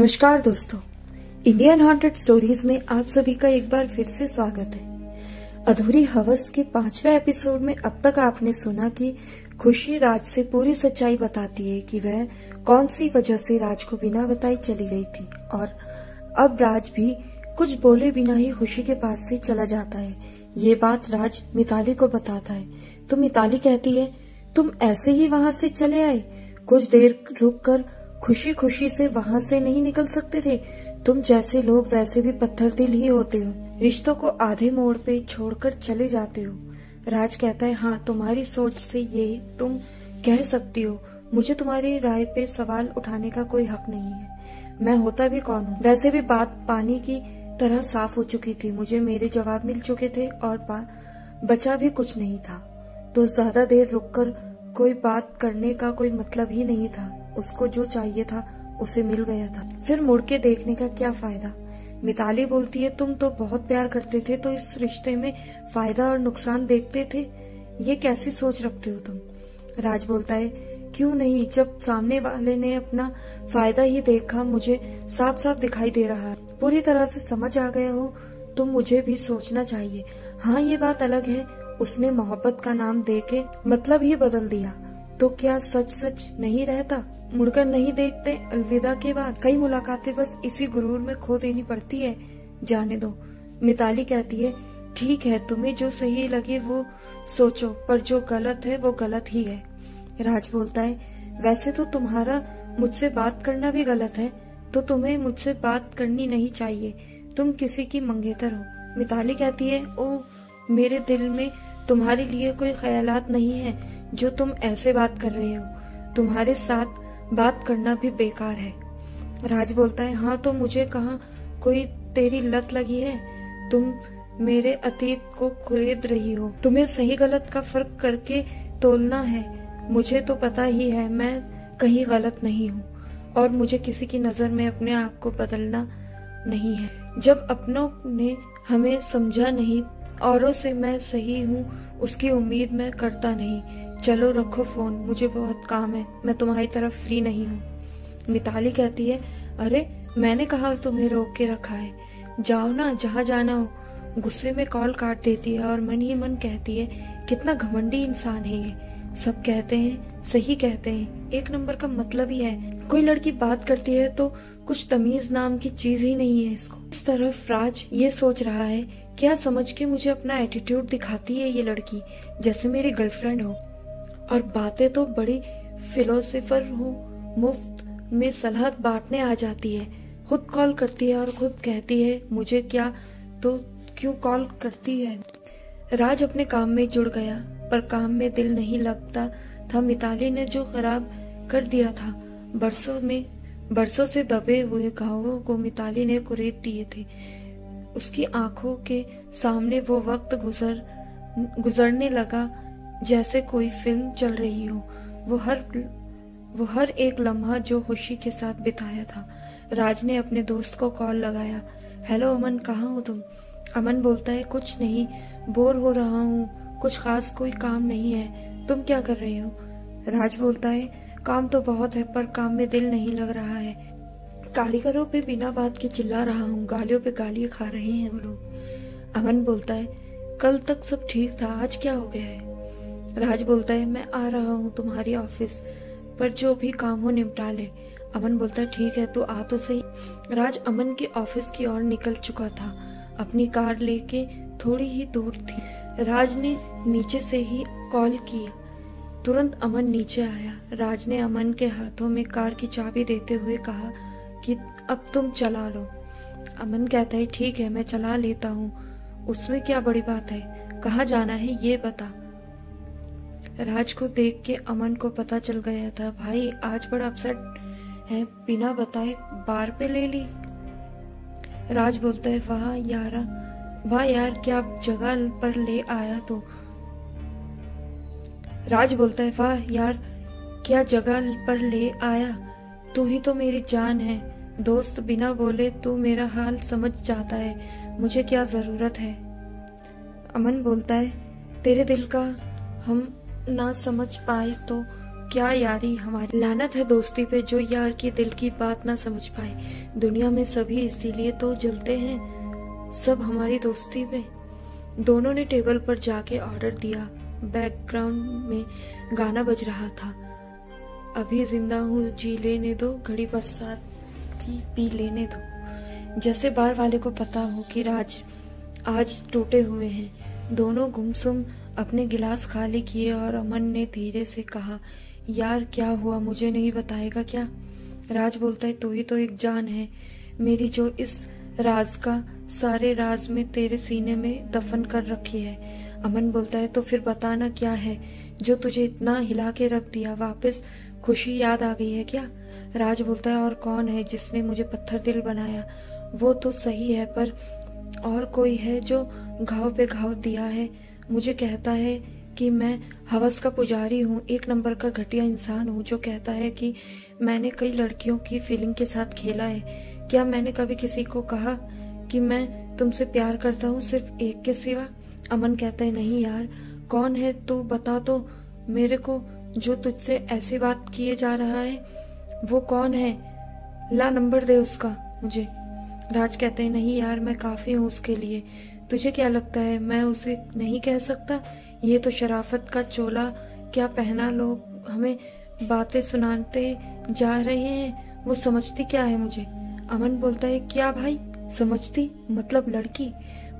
नमस्कार दोस्तों, Indian haunted stories में आप सभी का एक बार फिर से स्वागत है। अधूरी हवस के 5वें एपिसोड में अब तक आपने सुना कि खुशी राज से पूरी सच्चाई बताती है कि वह कौन सी वजह से राज को बिना बताई चली गई थी, और अब राज भी कुछ बोले बिना ही खुशी के पास से चला जाता है। ये बात राज मिताली को बताता है तो मिताली कहती है, तुम ऐसे ही वहाँ से चले आए? कुछ देर रुक कर खुशी खुशी से वहाँ से नहीं निकल सकते थे? तुम जैसे लोग वैसे भी पत्थर दिल ही होते हो, रिश्तों को आधे मोड़ पे छोड़कर चले जाते हो। राज कहता है, हाँ तुम्हारी सोच से ये तुम कह सकती हो, मुझे तुम्हारी राय पे सवाल उठाने का कोई हक नहीं है। मैं होता भी कौन हूँ? वैसे भी बात पानी की तरह साफ हो चुकी थी, मुझे मेरे जवाब मिल चुके थे और बचा भी कुछ नहीं था। तो ज्यादा देर रुककर कोई बात करने का कोई मतलब ही नहीं था। उसको जो चाहिए था उसे मिल गया था, फिर मुड़ के देखने का क्या फायदा। मिताली बोलती है, तुम तो बहुत प्यार करते थे तो इस रिश्ते में फायदा और नुकसान देखते थे, ये कैसी सोच रखते हो तुम? राज बोलता है, क्यों नहीं, जब सामने वाले ने अपना फायदा ही देखा, मुझे साफ साफ दिखाई दे रहा है, पूरी तरह से समझ आ गया हो तो मुझे भी सोचना चाहिए। हाँ ये बात अलग है, उसने मोहब्बत का नाम देके मतलब ही बदल दिया, तो क्या सच सच नहीं रहता? मुड़कर नहीं देखते अलविदा के बाद? कई मुलाकातें बस इसी गुरूर में खो देनी पड़ती है, जाने दो। मिताली कहती है, ठीक है, तुम्हें जो सही लगे वो सोचो, पर जो गलत है वो गलत ही है। राज बोलता है, वैसे तो तुम्हारा मुझसे बात करना भी गलत है, तो तुम्हें मुझसे बात करनी नहीं चाहिए, तुम किसी की मंगेतर हो। मिताली कहती है, ओ मेरे दिल में तुम्हारे लिए कोई ख्यालात नहीं है जो तुम ऐसे बात कर रहे हो, तुम्हारे साथ बात करना भी बेकार है। राज बोलता है, हाँ तो मुझे कहाँ कोई तेरी लत लगी है, तुम मेरे अतीत को कुरेद रही हो, तुम्हें सही गलत का फर्क करके तोलना है। मुझे तो पता ही है मैं कहीं गलत नहीं हूँ, और मुझे किसी की नजर में अपने आप को बदलना नहीं है। जब अपनों ने हमें समझा नहीं, औरों से मैं सही हूँ उसकी उम्मीद मैं करता नहीं। चलो रखो फोन, मुझे बहुत काम है, मैं तुम्हारी तरफ फ्री नहीं हूँ। मिताली कहती है, अरे मैंने कहा तुम्हें रोक के रखा है, जाओ ना जहाँ जाना हो। गुस्से में कॉल काट देती है और मन ही मन कहती है, कितना घमंडी इंसान है ये। सब कहते हैं, सही कहते हैं, एक नंबर का मतलब ही है। कोई लड़की बात करती है तो कुछ तमीज नाम की चीज ही नहीं है इसको। इस तरफ राज ये सोच रहा है, क्या समझ के मुझे अपना एटीट्यूड दिखाती है ये लड़की, जैसे मेरी गर्लफ्रेंड हो, और बातें तो बड़ी फिलोसोफर हो, मुफ्त में सलाह बांटने आ जाती है, खुद कॉल करती है और खुद कहती है मुझे क्या, तो क्यों कॉल करती है। राज अपने काम में जुड़ गया, पर काम में दिल नहीं लगता था। मिताली ने जो खराब कर दिया था, बरसों से दबे हुए घावों को मिताली ने कुरेद दिए थे। उसकी आंखों के सामने वो वक्त गुजरने लगा जैसे कोई फिल्म चल रही हो। वो हर एक लम्हा जो खुशी के साथ बिताया था। राज ने अपने दोस्त को कॉल लगाया, हेलो अमन, कहाँ हो तुम? अमन बोलता है, कुछ नहीं, बोर हो रहा हूँ, कुछ खास कोई काम नहीं है, तुम क्या कर रहे हो? राज बोलता है, काम तो बहुत है पर काम में दिल नहीं लग रहा है, कारीगरों पे बिना बात के चिल्ला रहा हूँ, गालियों पे गालियां खा रहे हैं वो लोग। अमन बोलता है, कल तक सब ठीक था, आज क्या हो गया है? राज बोलता है, मैं आ रहा हूँ तुम्हारी ऑफिस, पर जो भी काम हो निपटा ले। अमन बोलता है, ठीक है तो आ तो सही। राज अमन के ऑफिस की ओर निकल चुका था, अपनी कार लेके थोड़ी ही दूर थी। राज ने नीचे से ही कॉल किया, तुरंत अमन नीचे आया। राज ने अमन के हाथों में कार की चाबी देते हुए कहा कि अब तुम चला लो। अमन कहता है, ठीक है मैं चला लेता हूँ, उसमें क्या बड़ी बात है, कहाँ जाना है ये बता। राज को देख के अमन को पता चल गया था, भाई आज बड़ा अपसेट है, बिना बताए बार पे ले ली। राज बोलता है, वाह यार क्या जगह पर ले आया तो। राज बोलता है, वाह यार क्या जगह पर ले आया, तू ही तो मेरी जान है दोस्त, बिना बोले तू मेरा हाल समझ जाता है, मुझे क्या जरूरत है। अमन बोलता है, तेरे दिल का हम ना समझ पाए तो क्या यारी हमारी, लानत है दोस्ती पे जो यार की दिल की बात ना समझ पाए। दुनिया में सभी इसीलिए तो जलते हैं, सब हमारी दोस्ती पे। दोनों ने टेबल पर जाके ऑर्डर दिया। बैकग्राउंड में गाना बज रहा था, अभी जिंदा हूँ जी लेने दो, घड़ी बरसात की पी लेने दो। जैसे बार वाले को पता हो कि राज आज टूटे हुए हैं। दोनों गुमसुम अपने गिलास खाली किए और अमन ने धीरे से कहा, यार क्या हुआ, मुझे नहीं बताएगा क्या? राज बोलता है, तू ही तो एक जान है मेरी जो इस राज का सारे राज में तेरे सीने में दफन कर रखी है। अमन बोलता है, तो फिर बताना क्या है जो तुझे इतना हिला के रख दिया, वापस खुशी याद आ गई है क्या? राज बोलता है, और कौन है जिसने मुझे पत्थर दिल बनाया? वो तो सही है, पर और कोई है जो घाव पे घाव दिया है। मुझे कहता है कि मैं हवस का पुजारी हूँ, एक नंबर का घटिया इंसान हूँ जो कहता है कि मैंने कई लड़कियों की फीलिंग के साथ खेला है। क्या मैंने कभी किसी को कहा कि मैं तुमसे प्यार करता हूँ सिर्फ एक के सिवा? अमन कहता है, नहीं यार, कौन है तू, बता तो मेरे को, जो तुझसे ऐसी बात किए जा रहा है। वो कौन है, ला नंबर दे उसका मुझे। राज कहते हैं, नहीं यार, मैं काफी हूँ उसके लिए। तुझे क्या लगता है मैं उसे नहीं कह सकता? ये तो शराफत का चोला क्या पहना लोग हमें बातें सुनाते जा रहे हैं, वो समझती क्या है मुझे? अमन बोलता है, क्या भाई समझती, मतलब लड़की?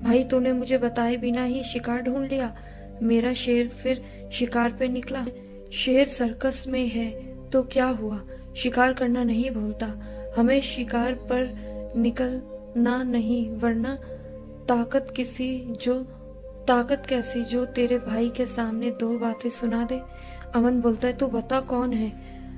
भाई तूने मुझे बताए बिना ही शिकार ढूंढ लिया। मेरा शेर फिर शिकार पे निकला। शेर सर्कस में है तो क्या हुआ, शिकार करना नहीं भूलता। हमें शिकार पर निकलना नहीं, वरना ताकत कैसी जो तेरे भाई के सामने दो बातें सुना दे। अमन बोलता है, तू बता कौन है?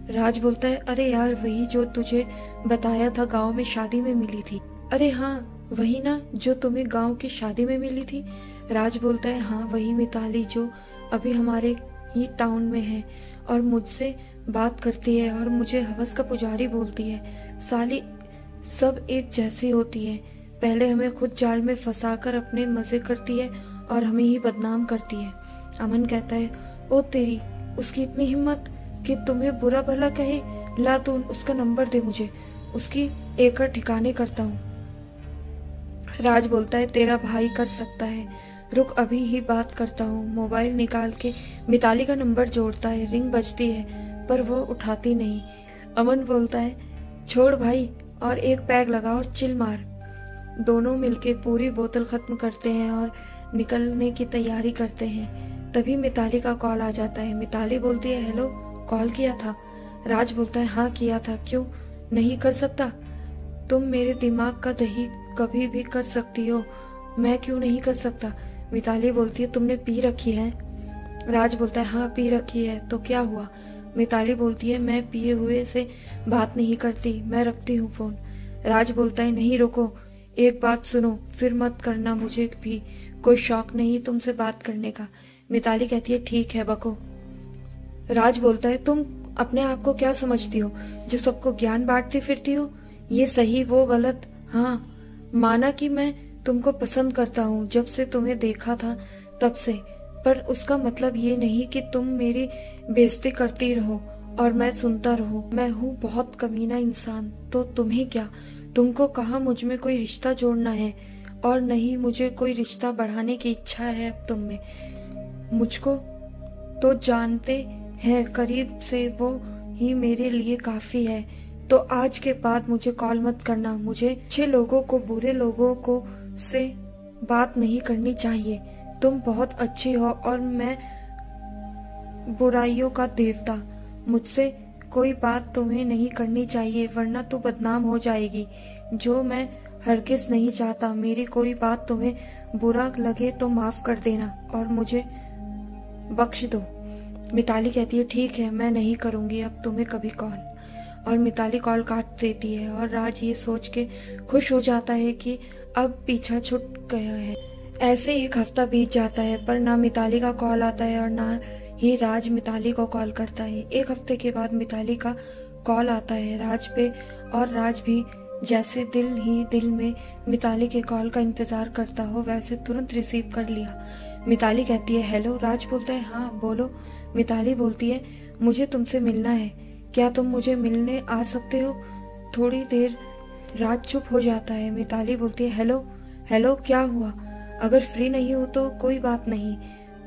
राज बोलता है, अरे यार वही जो तुझे बताया था गांव में शादी में मिली थी। अरे हाँ वही ना जो तुम्हें गांव की शादी में मिली थी? राज बोलता है, हाँ वही मिताली जो अभी हमारे ही टाउन में है और मुझसे बात करती है और मुझे हवस का पुजारी बोलती है। साली सब एक जैसी होती है, पहले हमें खुद जाल में फंसाकर अपने मजे करती है और हमें ही बदनाम करती है। अमन कहता है, ओ तेरी, उसकी इतनी हिम्मत कि तुम्हें बुरा भला कहे। ला तू उसका नंबर दे मुझे, उसकी एकड़ ठिकाने करता हूँ। राज बोलता है, तेरा भाई कर सकता है, रुक अभी ही बात करता हूँ। मोबाइल निकाल के मिताली का नंबर जोड़ता है, रिंग बजती है पर वो उठाती नहीं। अमन बोलता है, छोड़ भाई और एक पैग लगा और चिल मार। दोनों मिलके पूरी बोतल खत्म करते हैं और निकलने की तैयारी करते हैं। तभी मिताली का कॉल आ जाता है। मिताली बोलती है, हेलो, कॉल किया था? राज बोलता है, हाँ किया था, क्यों नहीं कर सकता? तुम मेरे दिमाग का दही कभी भी कर सकती हो, मैं क्यों नहीं कर सकता? मिताली बोलती है, तुमने पी रखी है? राज बोलता है, हाँ पी रखी है, तो क्या हुआ? मिताली बोलती है, मैं पिए हुए से बात नहीं करती, मैं रखती हूँ फोन। राज बोलता है, नहीं रुको, एक बात सुनो, फिर मत करना, मुझे भी कोई शौक नहीं तुमसे बात करने का। मिताली कहती है, ठीक है बको। राज बोलता है, तुम अपने आप को क्या समझती हो जो सबको ज्ञान बांटती फिरती हो? ये सही वो गलत? हाँ माना कि मैं तुमको पसंद करता हूँ जब से तुम्हें देखा था तब से, पर उसका मतलब ये नहीं कि तुम मेरी बेइज्जती करती रहो और मैं सुनता रहूं। मैं हूँ बहुत कमीना इंसान, तो तुम्हें क्या? तुमको कहा मुझ में कोई रिश्ता जोड़ना है, और नहीं मुझे कोई रिश्ता बढ़ाने की इच्छा है अब तुम में। मुझको तो जानते हैं करीब से, वो ही मेरे लिए काफी है। तो आज के बाद मुझे कॉल मत करना, मुझे अच्छे लोगों को बुरे लोगों को से बात नहीं करनी चाहिए। तुम बहुत अच्छी हो और मैं बुराइयों का देवता। मुझसे कोई बात तुम्हें नहीं करनी चाहिए, वरना तू बदनाम हो जाएगी, जो मैं हरगिज नहीं चाहता। मेरी कोई बात तुम्हें बुरा लगे तो माफ कर देना और मुझे बख्श दो। मिताली कहती है, ठीक है, मैं नहीं करूंगी अब तुम्हें कभी कॉल। और मिताली कॉल काट देती है और राज ये सोच के खुश हो जाता है कि अब पीछा छूट गया है। ऐसे एक हफ्ता बीत जाता है, पर ना मिताली का कॉल आता है और ना ही राज मिताली को कॉल करता है। एक हफ्ते के बाद मिताली का कॉल आता है राज पे, और राज भी जैसे दिल ही दिल में मिताली के कॉल का इंतजार करता हो वैसे तुरंत रिसीव कर लिया। मिताली कहती है, हेलो। राज बोलता है, हाँ बोलो। मिताली बोलती है, मुझे तुमसे मिलना है, क्या तुम मुझे मिलने आ सकते हो? थोड़ी देर राज चुप हो जाता है। मिताली बोलती है, हेलो हेलो, क्या हुआ? अगर फ्री नहीं हो तो कोई बात नहीं,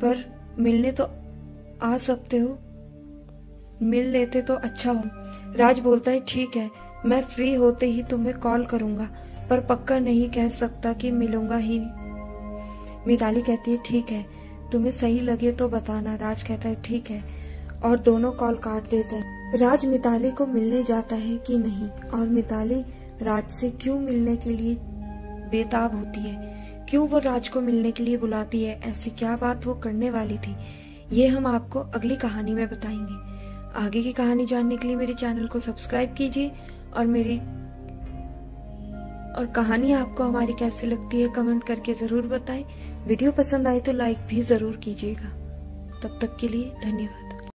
पर मिलने तो आ सकते हो, मिल लेते तो अच्छा हो। राज बोलता है, ठीक है, मैं फ्री होते ही तुम्हें कॉल करूंगा, पर पक्का नहीं कह सकता कि मिलूंगा ही। मिताली कहती है, ठीक है, तुम्हें सही लगे तो बताना। राज कहता है, ठीक है, और दोनों कॉल काट देते हैं। राज मिताली को मिलने जाता है कि नहीं, और मिताली राज से क्यों मिलने के लिए बेताब होती है, क्यों वो राज को मिलने के लिए बुलाती है, ऐसी क्या बात वो करने वाली थी, ये हम आपको अगली कहानी में बताएंगे। आगे की कहानी जानने के लिए मेरे चैनल को सब्सक्राइब कीजिए, और कहानी आपको हमारी कैसी लगती है कमेंट करके जरूर बताएं। वीडियो पसंद आए तो लाइक भी जरूर कीजिएगा। तब तक के लिए धन्यवाद।